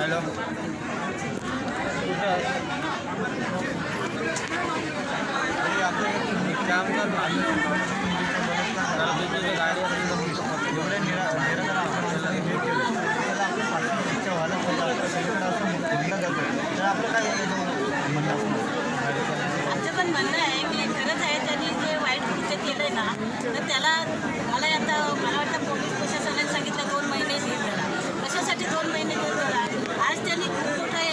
Hello आमचं पण म्हणणं आहे की खरंच आहे त्यांनी जे वाईट कृत्य केलंय ना तर त्याला मला वाटतं पोलीस प्रशासनाने सांगितलं 2 महिने देईल त्याला. कशासाठी 2 महिने देईल त्याला? आज त्यांनी खूप मोठं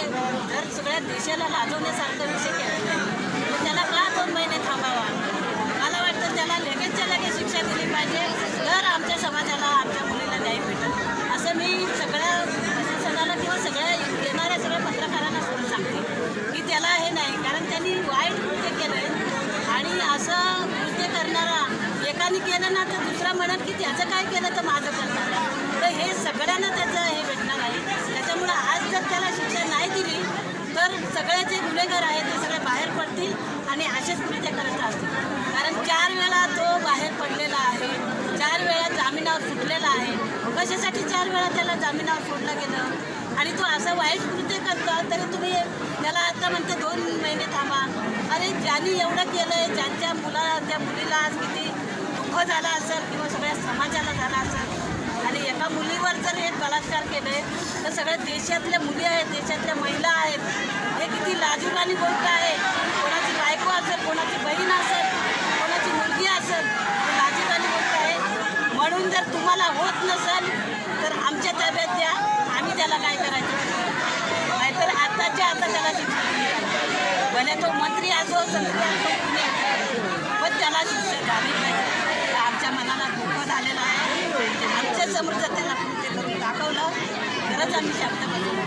जर सगळ्या देशाला लाजवण्यासारखा विषय केला तर त्याला का 2 महिने थांबावा? मला वाटतं त्याला लगेचच्या लगेच शिक्षा दिली पाहिजे तर आमच्या समाजाला आमच्या मुलीला न्याय भेटेल असं मी सगळ्या प्रशासनाला किंवा येणाऱ्या सगळ्या पत्रकारांना सुद्धा सांगते की त्याला हे नाही, कारण त्यांनी वाईट कृत्य केलं आणि असं कृत्य करणारा एकाने केलं ना तर दुसरा म्हणत की त्याचं काय केलं तर माझं करणार आहे. तर हे सगळ्यांना त्याचं हे भेटणार आहे. त्याच्यामुळं आज जर त्याला शिक्षा नाही दिली तर सगळे जे गुन्हेगार आहेत ते सगळे बाहेर पडतील आणि असेच कृत्य करत असतील. कारण 4 वेळा तो बाहेर पडलेला आहे, 4 वेळा जामिनावर सुटलेला आहे. कशासाठी 4 वेळा त्याला जामिनावर सोडलं गेलं आणि तो असं वाईट कृत्य करतो तरी तुम्ही त्याला आता म्हणते 2 महिने थांबा. अरे ज्यांनी एवढं केलं आहे, ज्यांच्या त्या मुलीला आज किती दुःख झाला असेल किंवा सगळ्या समाजाला झाला असेल आणि एका मुलीवर जर हे बलात्कार केले तर सगळ्या देशातल्या मुली आहेत, देशातल्या महिला आहेत, हे किती लाजिरवाणी गोष्ट आहे. कोणाची बायको असेल, कोणाची बहीण असेल, कोणाची मुलगी असेल, ही लाजिरवाणी गोष्ट आहे. म्हणून जर तुम्हाला होत नसेल तर आमच्या ताब्यात द्या, आम्ही त्याला काय करायचं नाहीतर आताच्या आता त्याला शिक्षा दिली. भले तो मंत्री असो, संत्री असो, कुणी असो, पण त्याला शिक्षा झाली पाहिजे. आमच्या मनाला दुःख झालेलं आहे. आमच्या समोर जर त्याला कृत्य करून दाखवलं तरच आम्ही शांत बसू.